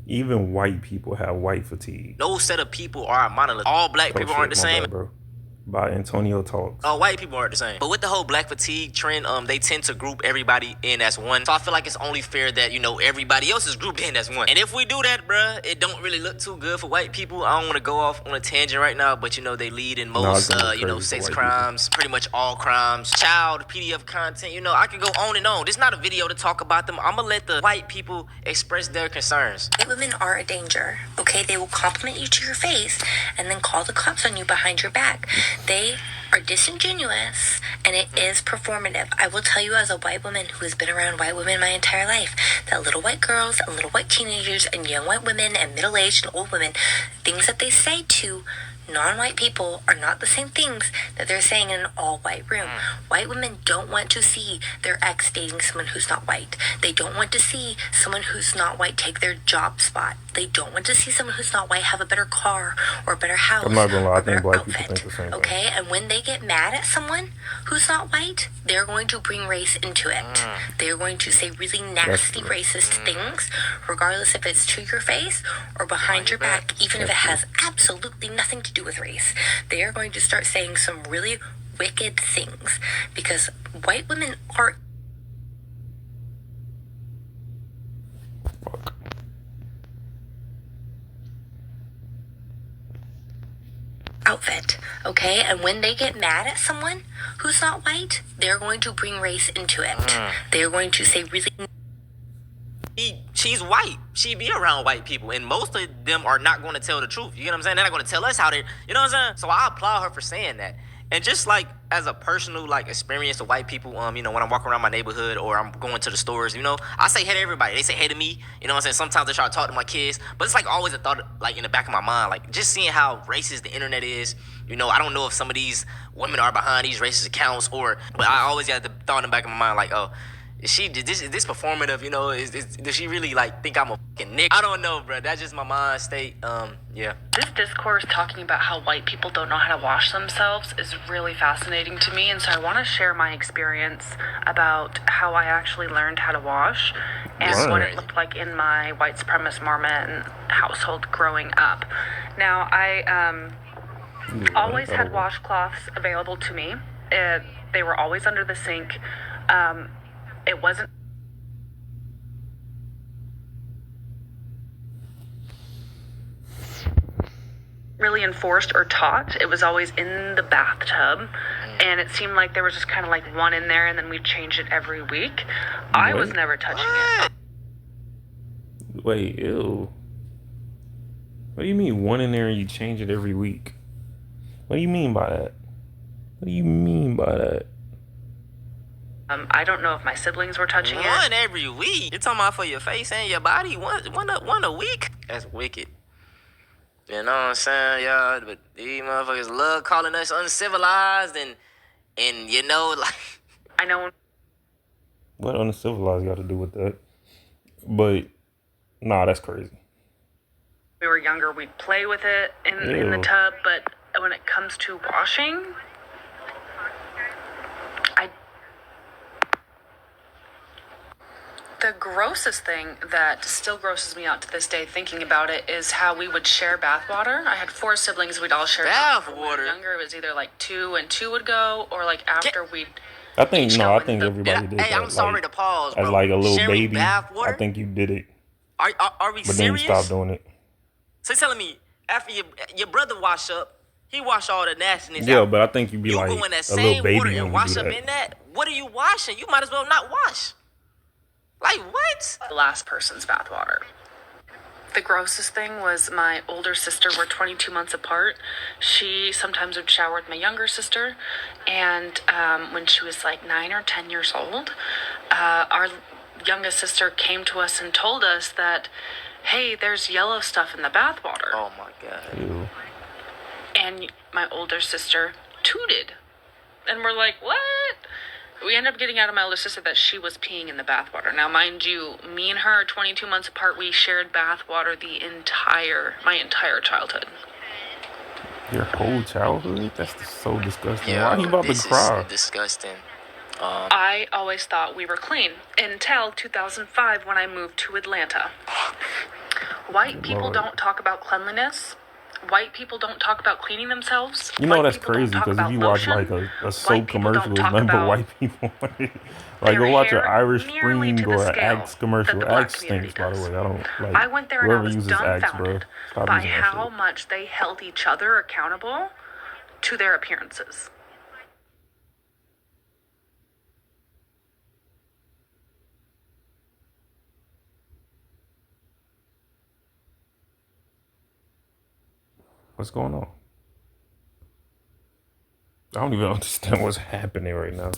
Even white people have white fatigue. No set of people are a monolith. All black people aren't the same. Bad, bro. By Antonio Talks. All white people aren't the same. But with the whole black fatigue trend, they tend to group everybody in as one. So I feel like it's only fair that, everybody else is grouped in as one. And if we do that, bruh, it don't really look too good for white people. I don't want to go off on a tangent right now, but, they lead in most, sex crimes, pretty much all crimes, child, PDF content. I can go on and on. This is not a video to talk about them. I'm going to let the white people express their concerns. White women are a danger, okay? They will compliment you to your face and then call the cops on you behind your back. They are disingenuous, and it is performative. I will tell you, as a white woman who has been around white women my entire life, that little white girls and little white teenagers and young white women and middle-aged and old women, things that they say to non-white people are not the same things that they're saying in an all-white room. White women don't want to see their ex dating someone who's not white. They don't want to see someone who's not white take their job spot. They don't want to see someone who's not white have a better car or a better house. I'm not gonna lie, or I think black outfit, people think the same thing. okay? And when they get mad at someone who's not white, they're going to bring race into it. They're going to say really nasty, racist things, regardless if it's to your face or behind your back, even if it has absolutely nothing to do with race. They are going to start saying some really wicked things because white women are outfit, okay? And when they get mad at someone who's not white, they're going to bring race into it. They're going to say really... She's white. She be around white people, and most of them are not going to tell the truth. You get what I'm saying? They're not going to tell us how they... You know what I'm saying? So I applaud her for saying that. And just like as a personal experience of white people, when I'm walking around my neighborhood or I'm going to the stores, I say hey to everybody. They say hey to me. You know what I'm saying? Sometimes I try to talk to my kids, but it's always a thought in the back of my mind, just seeing how racist the internet is. I don't know if some of these women are behind these racist accounts but I always got the thought in the back of my mind is this performative? Does she really think I'm a fucking nigga? I don't know, bro. That's just my mind state. Yeah. This discourse talking about how white people don't know how to wash themselves is really fascinating to me, and so I want to share my experience about how I actually learned how to wash and what it looked like in my white supremacist Mormon household growing up. Now, I always had washcloths available to me. They were always under the sink. It wasn't really enforced or taught. It was always in the bathtub, and it seemed like there was just kind of one in there, and then we'd change it every week. I was never touching it. Wait, ew. What do you mean one in there and you change it every week? What do you mean by that? What do you mean by that? I don't know if my siblings were touching it. One every week? You're talking about for your face and your body? One a week? That's wicked. You know what I'm saying, y'all? But these motherfuckers love calling us uncivilized and I know. What uncivilized got to do with that? But, nah, that's crazy. We were younger, we'd play with it in the tub, but when it comes to washing, the grossest thing that still grosses me out to this day thinking about it is how we would share bath water. I had 4 siblings. We'd all share bath water. When we were younger, it was either 2 and 2 would go, or after we'd... I think everybody did that. Hey, I'm sorry to pause, bro. As a little Sharing baby, bath water? I think you did it. Are we but serious? Then you stopped doing it. So you're telling me after your brother wash up, he wash all the nastiness out. Yeah, but I think you go in that same water and wash up in that. What are you washing? You might as well not wash. What? The last person's bathwater. The grossest thing was my older sister. We're 22 months apart. She sometimes would shower with my younger sister. And when she was 9 or 10 years old, our youngest sister came to us and told us that, hey, there's yellow stuff in the bathwater. Oh, my God. Ew. And my older sister tooted. And we're like, what? We ended up getting out of my older sister that she was peeing in the bathwater. Now, mind you, me and her are 22 months apart. We shared bathwater my entire childhood. Your whole childhood? That's so disgusting. Yeah, why are you about to cry? This is disgusting. I always thought we were clean until 2005 when I moved to Atlanta. White Good people Lord. don't talk about cleanliness. White people don't talk about cleaning themselves. You know White that's people don't crazy talk because if about you watch lotion. like a White soap people commercial, don't it's talk nothing but about white people. Like their go watch an hair Irish nearly Spring to the or an scale Axe that commercial. the black Axe community stinks, by the does. way. I don't like I went there and I whoever was uses Axe, bro. dumbfounded Stop by using that how shit. much they held each other accountable to their appearances. What's going on? I don't even understand what's happening right now.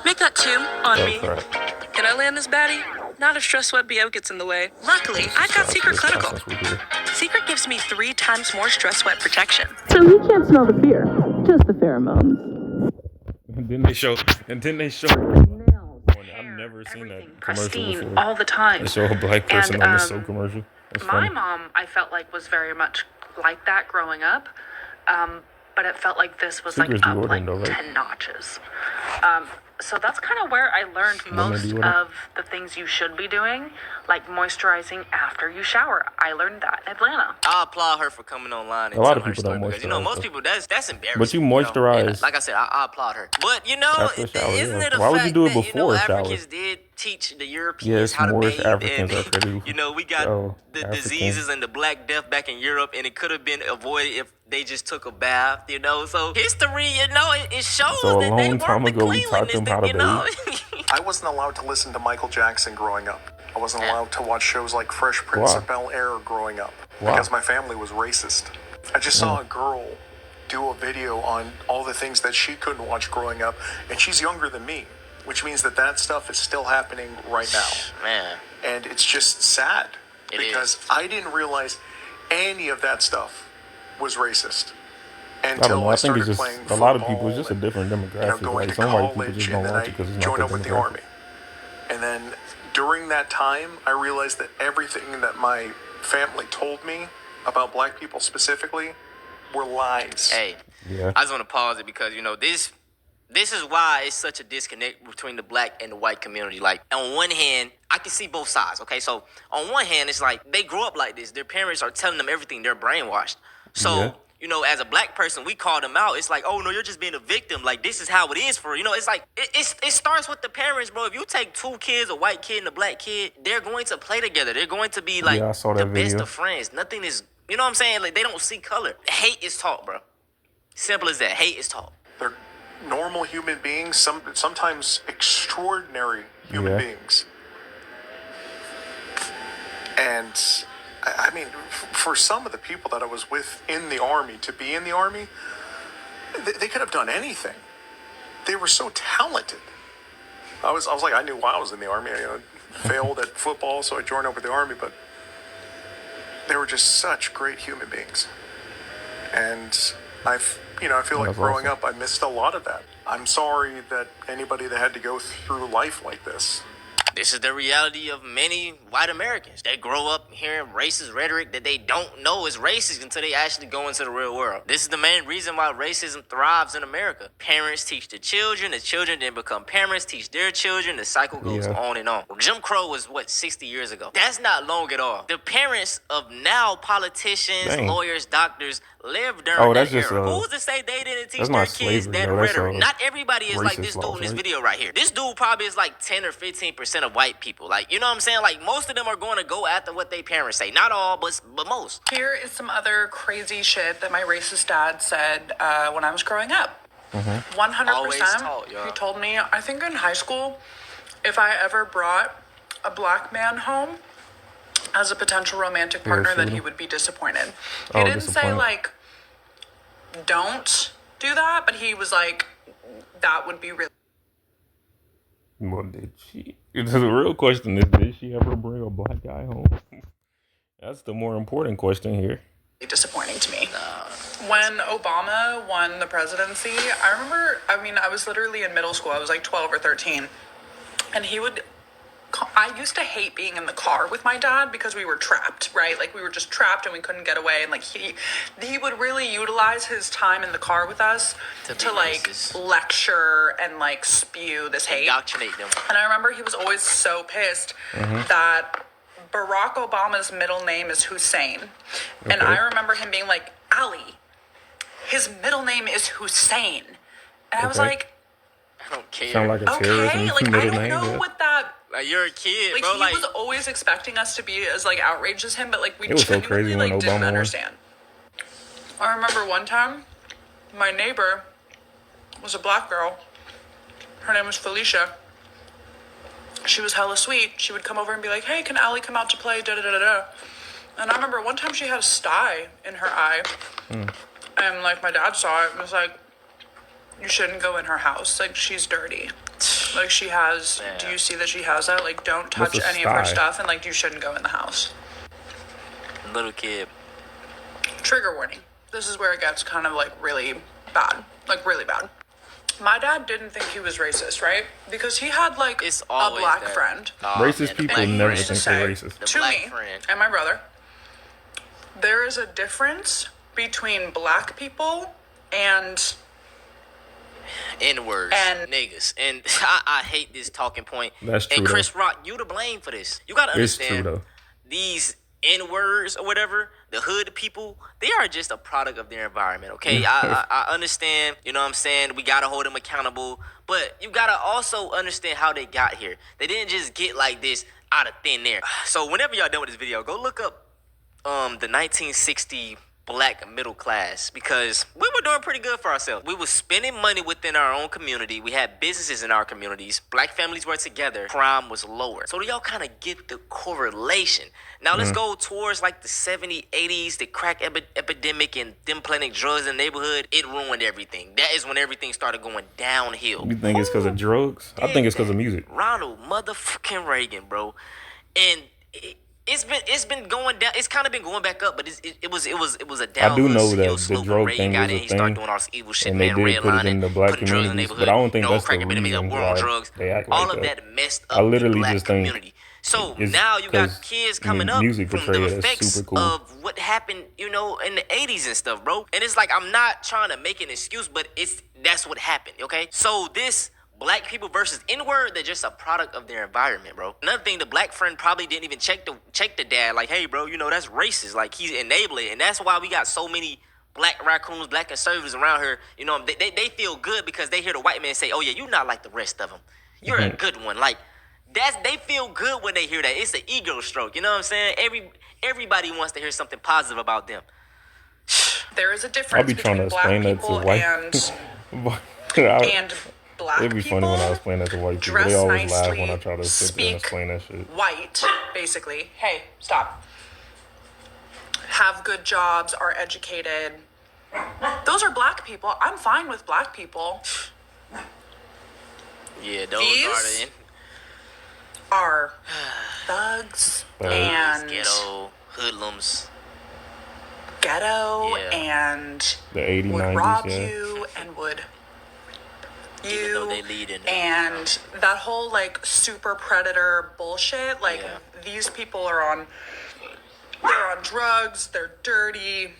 Make that two on Oh me. crap! Can I land this baddie? Not a stress sweat BO gets in the way. Luckily, I've got Secret Let's try Clinical. since we're here. Secret gives me 3 times more stress sweat protection. So he can't smell the fear, just the pheromones. And then they show. Nails, I've hair, never seen that everything commercial pristine before. all the time. They show a black person And on the soap commercial. That's my funny. mom, I felt like, was very much like that growing up. But it felt like this was Secret's like up like deodorant though, right? 10 notches. So that's kind of where I learned most deodorant? of the things you should be doing, like moisturizing after you shower. I learned that in Atlanta. I applaud her for coming online and A lot telling of her people story don't because moisturize, most though. people that's embarrassing. But you know? And, moisturize like I said, I applaud her. But after a shower, isn't yeah. it a Why would you fact do it that before a shower? Africans did teach the Europeans Yes, how to Moorish bathe, Africans are and pretty. we got the African. diseases and the Black Death back in Europe, and it could have been avoided if they just took a bath. So history, it shows So a that they long time weren't the ago, we taught cleanliness them how that to I wasn't allowed to listen to Michael Jackson growing up. I wasn't allowed to watch shows like Fresh Prince Why? of Bel-Air growing up Why? because my family was racist. I just saw a girl do a video on all the things that she couldn't watch growing up, and she's younger than me, which means that stuff is still happening right now. Man, And it's just sad It because is. I didn't realize any of that stuff was racist I don't until know. I I think started it's just playing a football. lot of people. It's just a different and, demographic. going Like to some white people college, just and don't then watch I it because it's not joined their up with the demographic. army. And then during that time, I realized that everything that my family told me about black people specifically were lies. hey, Yeah. I just want to pause it because this is why it's such a disconnect between the black and the white community. Like on one hand, I can see both sides. Okay, so on one hand, it's like they grow up like this. Their parents are telling them everything. They're brainwashed. So. Yeah. As a black person, we call them out. It's like, oh no, you're just being a victim. Like this is how it is for it's like it starts with the parents, bro. If you take 2 kids, a white kid and a black kid, they're going to play together. They're going to be like Yeah, I saw the that best video. of friends. Nothing is, you know what I'm saying? Like they don't see color. Hate is taught, bro. Simple as that. Hate is taught. They're normal human beings, sometimes extraordinary human Yeah. beings. And I mean, for some of the people that I was with in the army, to be in the army, they could have done anything. They were so talented. I was like, I knew why I was in the army. I failed at football, so I joined up with the army, but they were just such great human beings. And I feel like That's growing awesome. up, I missed a lot of that. I'm sorry that anybody that had to go through life like this. This is the reality of many white Americans. They grow up hearing racist rhetoric that they don't know is racist until they actually go into the real world. This is the main reason why racism thrives in America. Parents teach the children then become parents, teach their children, the cycle goes Yeah. on and on. Jim Crow was, 60 years ago? That's not long at all. The parents of now politicians, Dang. lawyers, doctors, lived during Oh, that that's just, era. Who's to say they didn't teach that's their not kids slavery, that though. That's, rhetoric? Not everybody is like racist this dude laws, in this right? video right here. This dude probably is like 10 or 15% of white people. Like, you know what I'm saying? Like, most of them are going to go after what their parents say. Not all, but most. Here is some other crazy shit that my racist dad said when I was growing up. 100%. Always taught, y'all. He told me, I think in high school, if I ever brought a black man home as a potential romantic partner, that he would be disappointed. He Oh, didn't say, disappointed. like, don't do that, but he was like, that would be really Well, did she? The real question is, did she ever bring a black guy home? That's the more important question here. disappointing to me. When Obama won the presidency, I remember, I was literally in middle school. I was like 12 or 13. And he would I used to hate being in the car with my dad because we were trapped, right? Like we were just trapped and we couldn't get away. And like he would really utilize his time in the car with us to like lecture and like spew this hate. Indoctrinate them. And I remember he was always so pissed that Barack Obama's middle name is Hussein. And I remember him being like, Ali, his middle name is Hussein. And I was like, I don't care. Sound like a terrorism like middle I don't name, know yeah. what that. Like you're a kid, Like bro. he Like was always expecting us to be as like outraged as him, but like we It was so genuinely crazy when like didn't Obama won. understand. I remember one time, my neighbor was a black girl. Her name was Felicia. She was hella sweet. She would come over and be like, "Hey, can Allie come out to play?" Da da da da da. And I remember one time she had a sty in her eye, and like my dad saw it and was like, "You shouldn't go in her house. Like she's dirty. Like she has. Do you see that she has that? Like don't touch What's a any of her sty? stuff, and like you shouldn't go in the house." little kid. Trigger warning. This is where it gets kind of like really bad. Like really bad. My dad didn't think he was racist, right? Because he had like It's a always black that. friend. Racist people And he never used to think they're say racist. The to black me friend. and my brother, there is a difference between black people and N-words, And- niggas, and I hate this talking point. That's true, And Chris Rock, you to blame for this. You gotta It's true, understand though. these N-words or whatever, the hood people, they are just a product of their environment. Okay, I understand. You know what I'm saying? We gotta hold them accountable, but you gotta also understand how they got here. They didn't just get like this out of thin air. So whenever y'all done with this video, go look up the 1960 black middle class, because we were doing pretty good for ourselves. We were spending money within our own community. We had businesses in our communities. Black families were together. Crime was lower. So do y'all kind of get the correlation? Now let's go towards like the 70s, 80s, the crack epidemic and them planting drugs in the neighborhood. It ruined everything. That is when everything started going downhill. You think it's because of drugs? I think it's because of music. Ronald motherfucking Reagan, bro. And it's been going down. It's kind of been going back up, but it was a downhill I do know that the slope when drug Reagan thing got was in. a He started thing, doing all this evil shit, and man. they did put it in the black putting drugs in communities, the but I don't think neighborhood. that's Crack the epidemic, a reason war on why drugs. they act All like of that. that messed I up literally the black just think community. So it's now you got 'cause, kids I mean, coming up music from portrayed the it as effects super cool. of what happened, in the 80s and stuff, bro. And it's like, I'm not trying to make an excuse, but that's what happened, okay? So this black people versus N-word, they're just a product of their environment, bro. Another thing, the black friend probably didn't even check the dad, like, hey, bro, that's racist. Like, he's enabling it. And that's why we got so many black raccoons, black conservatives around here. They feel good because they hear the white man say, oh, yeah, you're not like the rest of them. You're a good one. Like, they feel good when they hear that. It's an ego stroke. You know what I'm saying? Everybody wants to hear something positive about them. There is a I difference be trying to between black explain that to people white. and black It'd be people. funny when I explain that to white people. Dress They always nicely, laugh when I try to sit there and speak explain that shit. white, basically. Hey, stop. Have good jobs, are educated. Those are black people. I'm fine with black people. Yeah, those These are thugs and ghetto hoodlums. ghetto Yeah. and The 80s, would 90s, rob yeah. you and would Even though they lead in it. and that whole like super predator bullshit, like Yeah. these people are on drugs, they're dirty.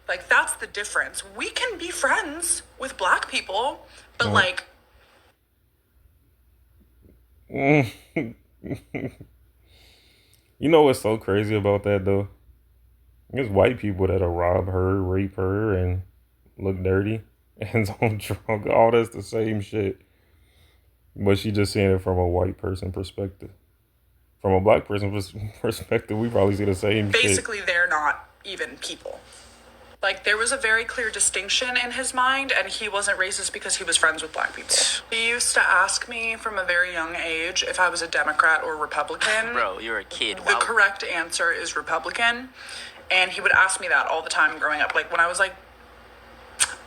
Like that's the difference. We can be friends with black people, but like You know what's so crazy about that though? There's white people that'll rob her, rape her, and look dirty, and on drunk. All that's the same shit. But she just seeing it from a white person perspective. From a black person perspective, we probably see the same shit. basically they're not even people. Like there was a very clear distinction in his mind, and he wasn't racist because he was friends with black people. He used to ask me from a very young age if I was a Democrat or Republican. Bro, you're a kid. The correct answer is Republican. And he would ask me that all the time growing up. Like when I was like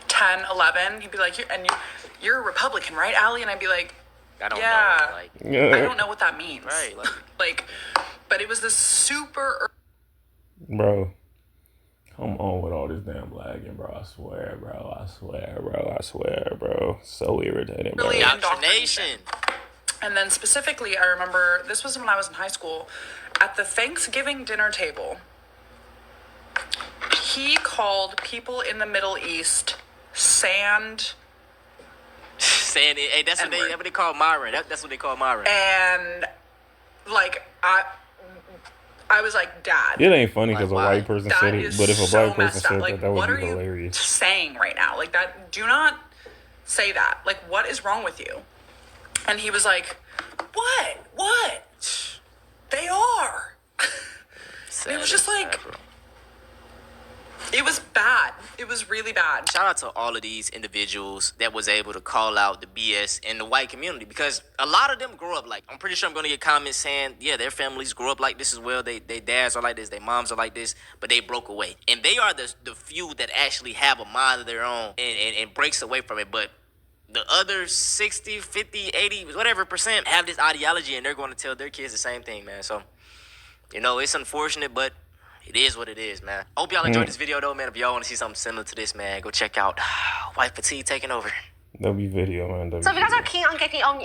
10, 11, he'd be like, you're a Republican, right, Allie? And I'd be like, I don't yeah. know. Like, I don't know what that means. right. Like, but it was this super Bro, come on with all this damn lagging, bro. I swear, bro. I swear, bro. So irritating, bro. Really? Indoctrination. And then specifically, I remember this was when I was in high school, at the Thanksgiving dinner table, he called people in the Middle East sand. Saying it, hey, that's what they call Myron. That's what they call Myron. And like I was like, Dad. It ain't funny because Like, a why? white person That said it, is but if a so black person messed up. said Like, that what would are be you hilarious. saying right now? Like that. Do not say that. Like, what is wrong with you? And he was like, What? They are. It was just like, it was bad. It was really bad. Shout out to all of these individuals that was able to call out the BS in the white community, because a lot of them grew up like, I'm pretty sure I'm going to get comments saying, yeah, their families grew up like this as well. They dads are like this, their moms are like this, but they broke away. And they are the few that actually have a mind of their own and breaks away from it. But the other 60, 50, 80, whatever percent have this ideology, and they're going to tell their kids the same thing, man. So, it's unfortunate, but it is what it is, man. I hope y'all enjoyed this video, though, man. If y'all want to see something similar to this, man, go check out White Fatigue taking over. That'll be video, man. So if you guys are keen on getting your own